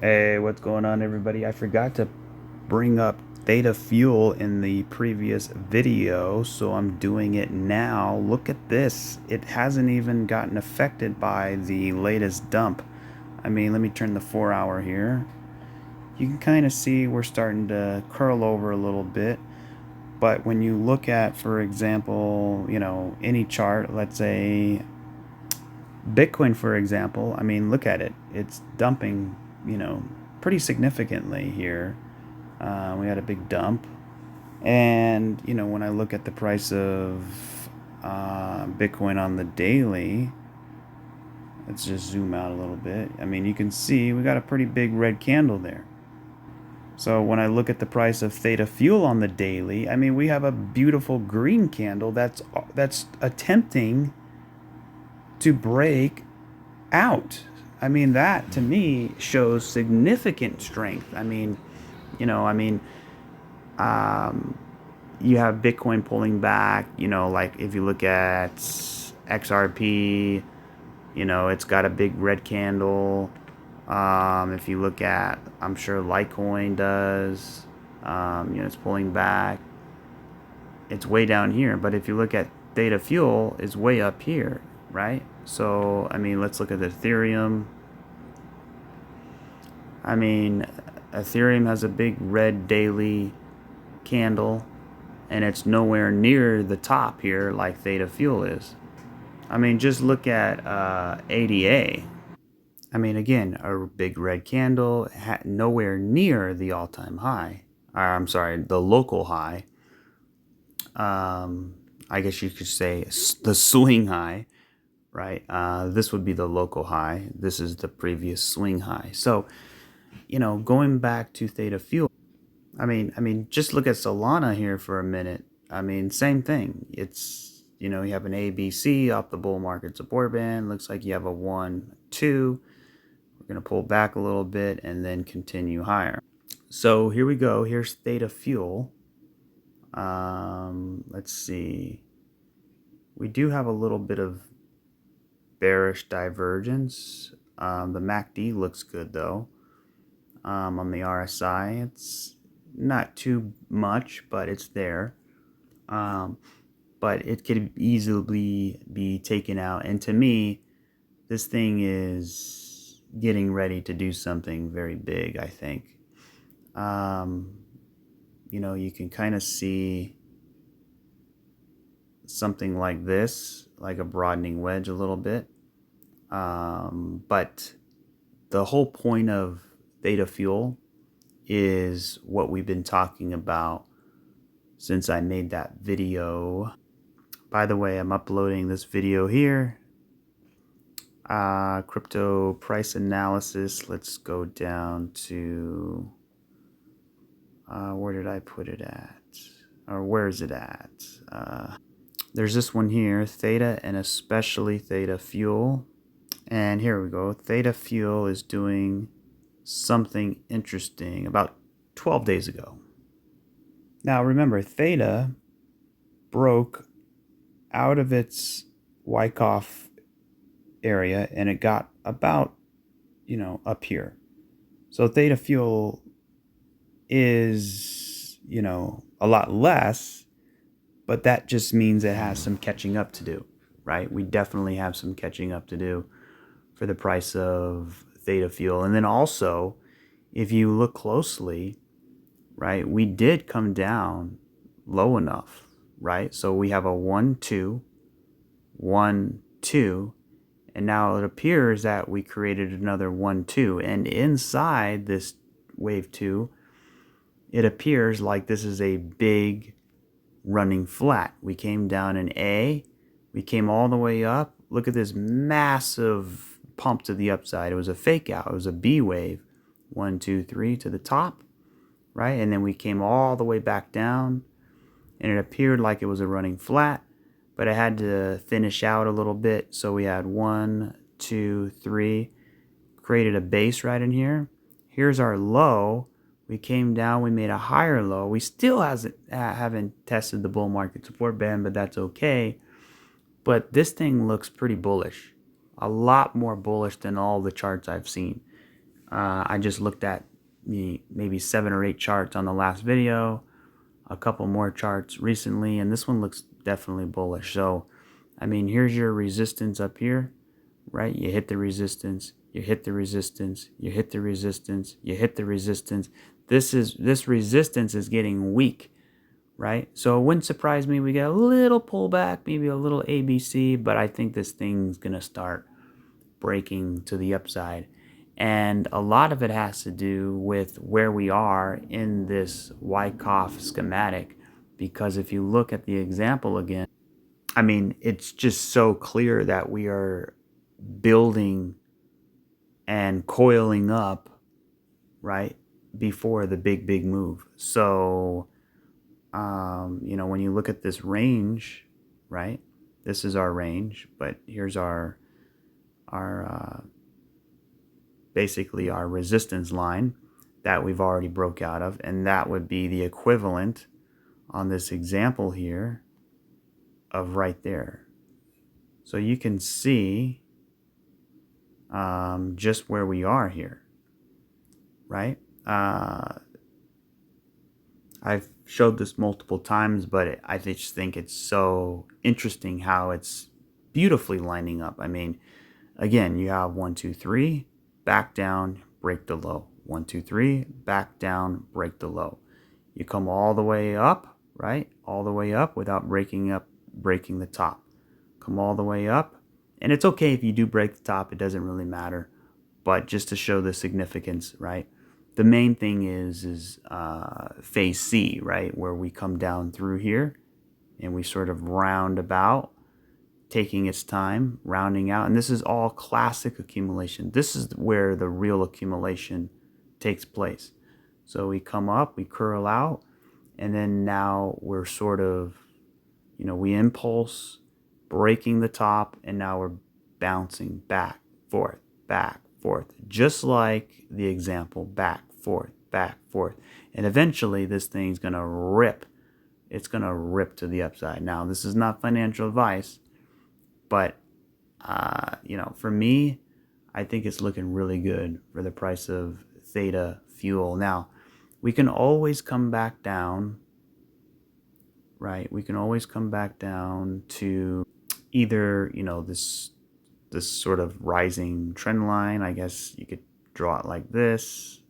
Hey, what's going on, everybody? I forgot to bring up Theta Fuel in the previous video, so I'm doing it now. Look at this. It hasn't even gotten affected by the latest dump. I mean, let me turn the 4 hour here. You can kind of see we're starting to curl over a little bit. But when you look at, for example, any chart, let's say Bitcoin, for example, I mean, look at it. It's dumping, pretty significantly here. We had a big dump. And, when I look at the price of Bitcoin on the daily, let's just zoom out a little bit. I mean, you can see we got a pretty big red candle there. So when I look at the price of Theta Fuel on the daily, I mean, we have a beautiful green candle that's attempting to break out. I mean, that to me shows significant strength. I mean, you know, I mean, um, you have Bitcoin pulling back. Like if you look at XRP, it's got a big red candle. If you look at, I'm sure Litecoin does. It's pulling back. It's way down here. But if you look at Theta Fuel, it's way up here, right? So, I mean, let's look at Ethereum. I mean, Ethereum has a big red daily candle, and it's nowhere near the top here like Theta Fuel is. I mean, just look at ADA. I mean, again, a big red candle, nowhere near the all-time high. I'm sorry, the local high. I guess you could say the swing high, right? This would be the local high. This is the previous swing high. So, going back to Theta Fuel, I mean, just look at Solana here for a minute. I mean, same thing. It's, you have an ABC off the bull market support band. Looks like you have a 1, 2. We're going to pull back a little bit and then continue higher. So here we go. Here's Theta Fuel. Let's see. We do have a little bit of bearish divergence. The MACD looks good though. On the RSI, it's not too much, but it's there. But it could easily be taken out. And to me, this thing is getting ready to do something very big, I think. You can kind of see something like this, like a broadening wedge a little bit. But the whole point of Theta Fuel is what we've been talking about since I made that video. By the way, I'm uploading this video here. Crypto price analysis. Let's go down to where did I put it at? Or where is it at? There's this one here, Theta, and especially Theta Fuel. And here we go. Theta Fuel is doing something interesting about 12 days ago. Now remember, Theta broke out of its Wyckoff area and it got about, up here. So Theta Fuel is, a lot less, but that just means it has some catching up to do, right? We definitely have some catching up to do for the price of Theta Fuel. And then also, if you look closely, right, we did come down low enough, right? So we have a 1, 2, 1, 2, and now it appears that we created another 1, 2. And inside this wave 2, it appears like this is a big running flat. We came down in A, we came all the way up. Look at this massive pump to the upside. It was a fake out. It was a B wave. 1, 2, 3 to the top, right? And then we came all the way back down, and it appeared like it was a running flat, but it had to finish out a little bit. So we had 1, 2, 3, created a base right in here. Here's our low. We came down, we made a higher low. We still haven't tested the bull market support band, but that's okay. But this thing looks pretty bullish. A lot more bullish than all the charts I've seen. I just looked at maybe 7 or 8 charts on the last video, a couple more charts recently, and this one looks definitely bullish. So, I mean, here's your resistance up here, right? You hit the resistance, you hit the resistance, you hit the resistance, you hit the resistance. This resistance is getting weak, right? So it wouldn't surprise me we get a little pullback, maybe a little ABC, but I think this thing's gonna start breaking to the upside. And a lot of it has to do with where we are in this Wyckoff schematic, because if you look at the example again, I mean, it's just so clear that we are building and coiling up, right, before the big move. So, when you look at this range, right, this is our range, but here's our basically our resistance line that we've already broke out of, and that would be the equivalent on this example here of right there. So you can see just where we are here, right? I've showed this multiple times, but I just think it's so interesting how it's beautifully lining up. I mean, again, you have 1, 2, 3, back down, break the low. 1, 2, 3, back down, break the low. You come all the way up, right? All the way up without breaking the top. Come all the way up. And it's okay if you do break the top, it doesn't really matter. But just to show the significance, right? The main thing is phase C, right? Where we come down through here and we sort of round about, taking its time, rounding out. And this is all classic accumulation. This is where the real accumulation takes place. So we come up, we curl out, and then now we're sort of, we impulse, breaking the top, and now we're bouncing back, forth, just like the example, back, forth, and eventually this thing's gonna rip. It's gonna rip to the upside. Now, this is not financial advice, but for me, I think it's looking really good for the price of Theta fuel. Now, we can always come back down, right? We can always come back down to either, this sort of rising trend line. I guess you could draw it like this,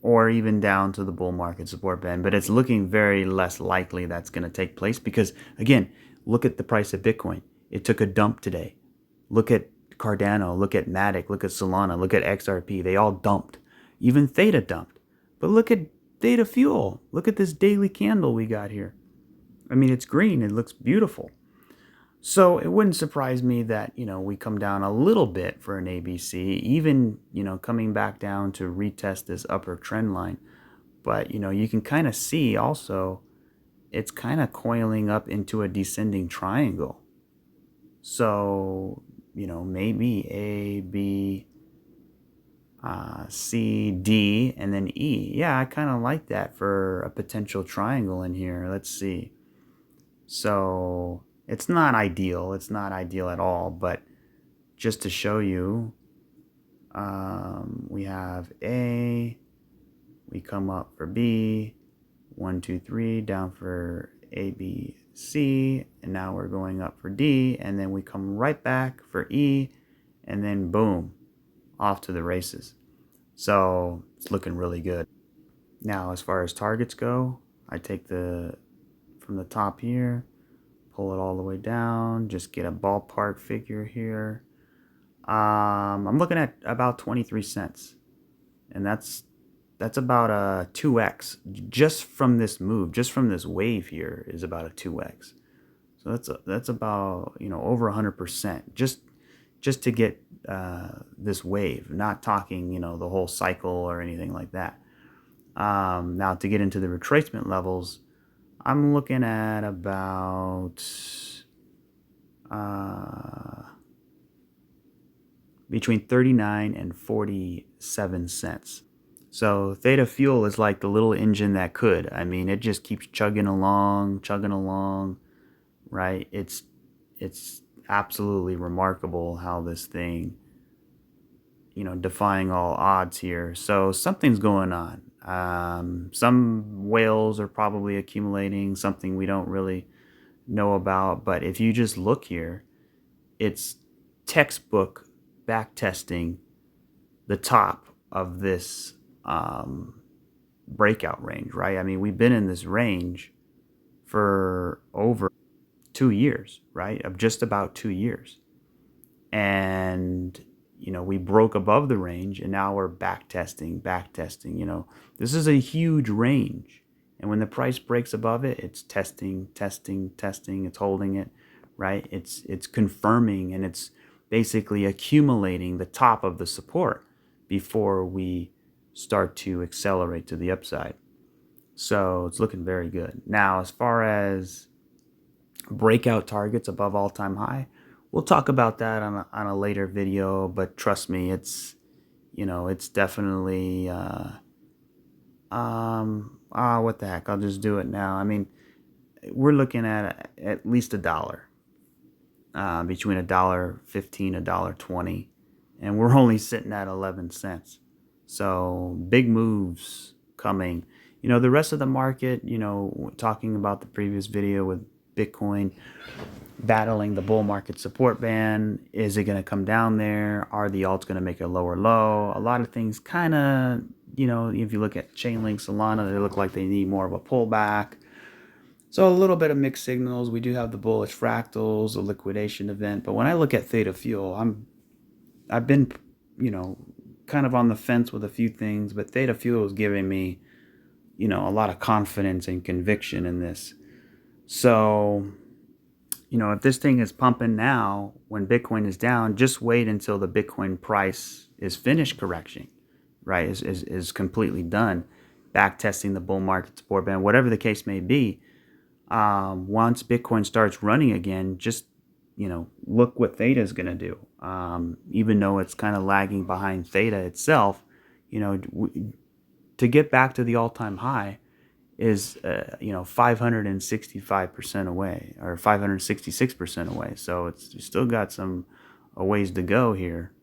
or even down to the bull market support band. But it's looking very less likely that's going to take place because, again, look at the price of Bitcoin. It took a dump today. Look at Cardano, look at Matic, look at Solana, look at XRP. They all dumped. Even Theta dumped. But look at Theta Fuel. Look at this daily candle we got here. I mean, it's green. It looks beautiful. So it wouldn't surprise me that, we come down a little bit for an ABC, even, coming back down to retest this upper trend line. But, you can kind of see also it's kind of coiling up into a descending triangle. So, maybe A, B, C, D, and then E. Yeah, I kind of like that for a potential triangle in here. Let's see. So it's not ideal. It's not ideal at all. But just to show you, we have A. We come up for B. 1, 2, 3, down for A, B, C, and now we're going up for D, and then we come right back for E, and then boom, off to the races. So it's looking really good. Now, as far as targets go, I take from the top here, pull it all the way down, just get a ballpark figure here. I'm looking at about 23 cents, and that's about a 2x just from this move, just from this wave here is about a 2x. So that's about, over 100% just to get this wave, not talking, the whole cycle or anything like that. Now to get into the retracement levels, I'm looking at about between 39 and 47 cents. So Theta Fuel is like the little engine that could. I mean, it just keeps chugging along, right? It's absolutely remarkable how this thing defying all odds here. So something's going on. Some whales are probably accumulating, something we don't really know about. But if you just look here, it's textbook back testing the top of this breakout range, right? I mean, we've been in this range for over 2 years, right? Of just about 2 years. And, we broke above the range and now we're back testing. This is a huge range. And when the price breaks above it, it's testing, it's holding it, right? It's confirming, and it's basically accumulating the top of the support before we start to accelerate to the upside. So it's looking very good. Now, as far as breakout targets above all-time high, we'll talk about that on a later video, but trust me, it's definitely what the heck, I'll just do it now. I mean, we're looking at least $1, between $1.15, $1.20, and we're only sitting at 11 cents. So big moves coming. The rest of the market, talking about the previous video with Bitcoin battling the bull market support band. Is it going to come down there? Are the alts going to make a lower low? A lot of things kind of, if you look at Chainlink, Solana, they look like they need more of a pullback. So a little bit of mixed signals. We do have the bullish fractals, a liquidation event. But when I look at Theta Fuel, I've been, kind of on the fence with a few things, but Theta Fuel is giving me, a lot of confidence and conviction in this. So, if this thing is pumping now when Bitcoin is down, just wait until the Bitcoin price is finished correction, right? Is completely done, back testing the bull market support band, whatever the case may be. Once Bitcoin starts running again, just, look what Theta is going to do. Even though it's kind of lagging behind Theta itself, to get back to the all-time high is 565% away, or 566% away. So it's still got a ways to go here.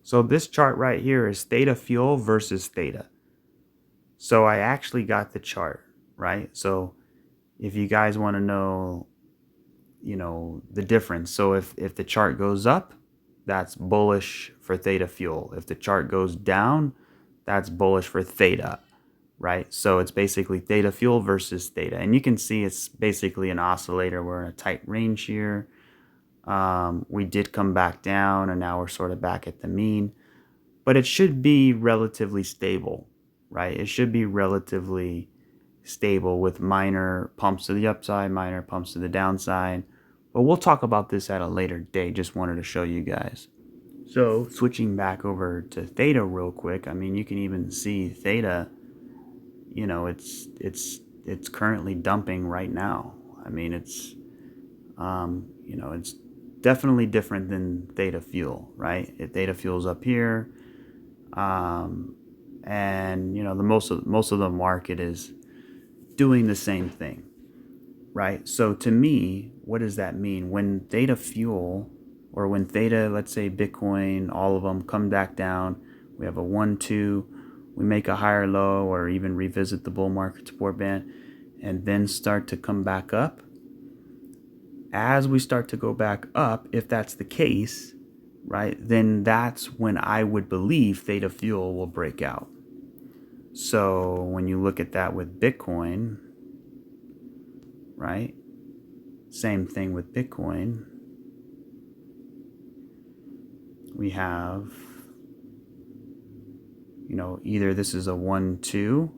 So this chart right here is Theta Fuel versus Theta. So I actually got the chart, right? So if you guys want to know, the difference. So if the chart goes up, that's bullish for Theta Fuel. If the chart goes down, that's bullish for Theta, right? So it's basically Theta Fuel versus Theta. And you can see it's basically an oscillator. We're in a tight range here. We did come back down, and now we're sort of back at the mean. But it should be relatively stable, right? It should be relatively stable with minor pumps to the upside, minor pumps to the downside. But we'll talk about this at a later date. Just wanted to show you guys. So switching back over to Theta real quick, I mean, you can even see Theta, it's currently dumping right now. I mean, it's definitely different than Theta Fuel, right? Theta Fuel's up here, and the most of the market is doing the same thing, right? So to me, what does that mean? When Theta Fuel, or when Theta, let's say Bitcoin, all of them come back down, we have a 1-2, we make a higher low, or even revisit the bull market support band, and then start to come back up. As we start to go back up, if that's the case, right, then that's when I would believe Theta Fuel will break out. So when you look at that with Bitcoin, right, same thing with Bitcoin. We have, either this is a 1-2,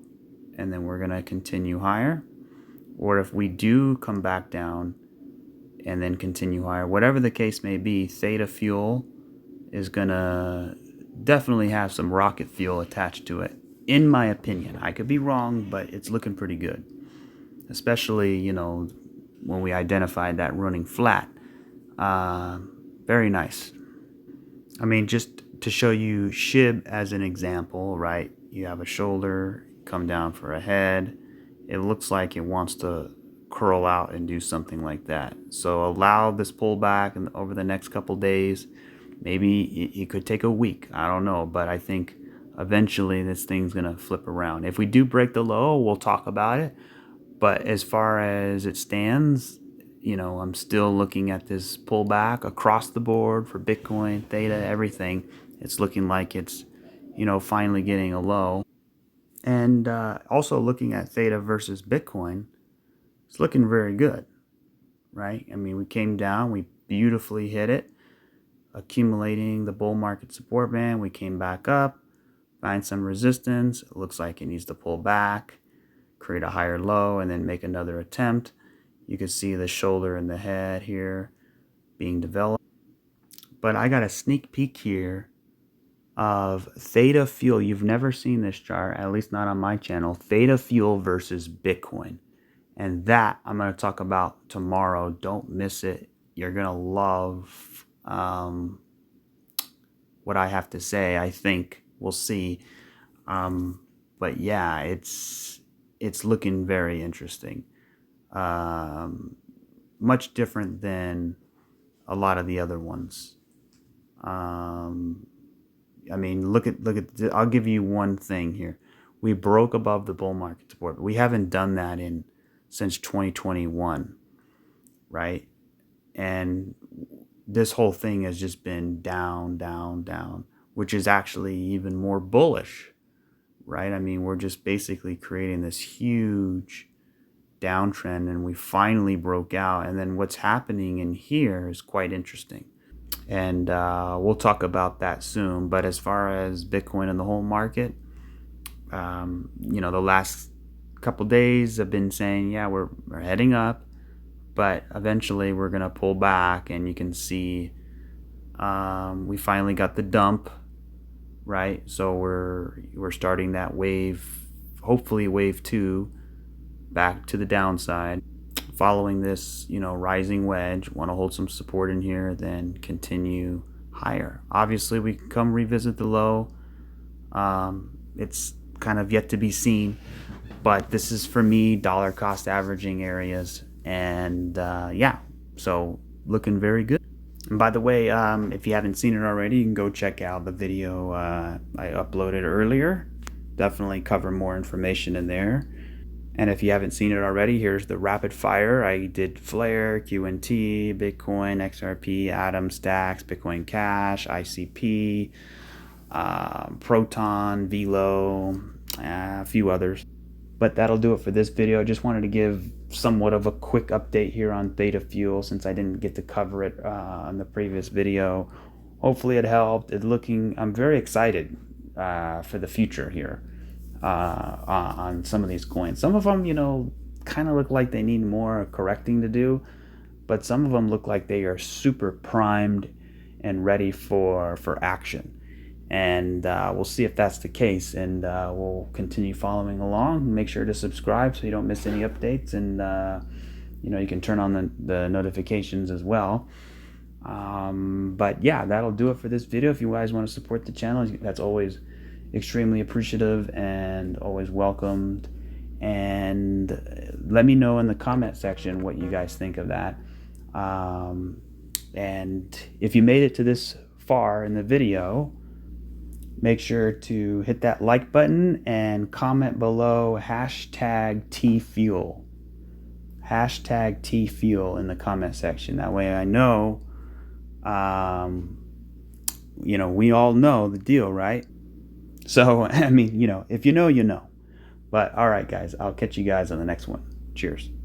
and then we're going to continue higher, or if we do come back down and then continue higher, whatever the case may be, Theta Fuel is going to definitely have some rocket fuel attached to it, in my opinion. I could be wrong, but it's looking pretty good, especially, when we identified that running flat. Very nice. I mean, just to show you SHIB as an example, right? You have a shoulder, come down for a head. It looks like it wants to curl out and do something like that. So allow this pullback over the next couple days. Maybe it could take a week. I don't know, but I think eventually this thing's gonna flip around. If we do break the low, we'll talk about it. But as far as it stands, I'm still looking at this pullback across the board for Bitcoin, Theta, everything. It's looking like it's, finally getting a low. And also looking at Theta versus Bitcoin, it's looking very good, right? I mean, we came down, we beautifully hit it, accumulating the bull market support band. We came back up, find some resistance. It looks like it needs to pull back, create a higher low, and then make another attempt. You can see the shoulder and the head here being developed. But I got a sneak peek here of Theta Fuel. You've never seen this chart, at least not on my channel. Theta Fuel versus Bitcoin. And that I'm going to talk about tomorrow. Don't miss it. You're going to love what I have to say, I think. We'll see. But yeah, it's looking very interesting. Much different than a lot of the other ones. I mean, look at I'll give you one thing here. We broke above the bull market support. We haven't done that since 2021, right? And this whole thing has just been down, down, down, which is actually even more bullish, right? I mean, we're just basically creating this huge downtrend, and we finally broke out. And then what's happening in here is quite interesting. And we'll talk about that soon. But as far as Bitcoin and the whole market, the last couple days I've been saying, yeah, we're heading up, but eventually we're gonna pull back. And you can see we finally got the dump, right? So we're starting that wave, hopefully wave 2, back to the downside. Following this, rising wedge, want to hold some support in here, then continue higher. Obviously, we can come revisit the low. It's kind of yet to be seen, but this is for me dollar cost averaging areas, and yeah, so looking very good. And by the way, if you haven't seen it already, you can go check out the video I uploaded earlier. Definitely cover more information in there. And if you haven't seen it already, here's the rapid fire. I did Flare, QNT, Bitcoin, XRP, Atom, Stacks, Bitcoin Cash, ICP, Proton, Velo, a few others. But that'll do it for this video. I just wanted to give somewhat of a quick update here on Theta Fuel since I didn't get to cover it on the previous video. Hopefully it helped. I'm very excited for the future here. On some of these coins. Some of them, kind of look like they need more correcting to do, but some of them look like they are super primed and ready for action. And we'll see if that's the case, and we'll continue following along. Make sure to subscribe so you don't miss any updates, and you can turn on the notifications as well. But yeah, that'll do it for this video. If you guys want to support the channel, that's always extremely appreciative and always welcomed. And let me know in the comment section what you guys think of that. And if you made it to this far in the video, make sure to hit that like button and comment below #TFUEL. #TFUEL in the comment section. That way I know, we all know the deal, right? So, I mean, if you know, you know. But all right, guys, I'll catch you guys on the next one. Cheers.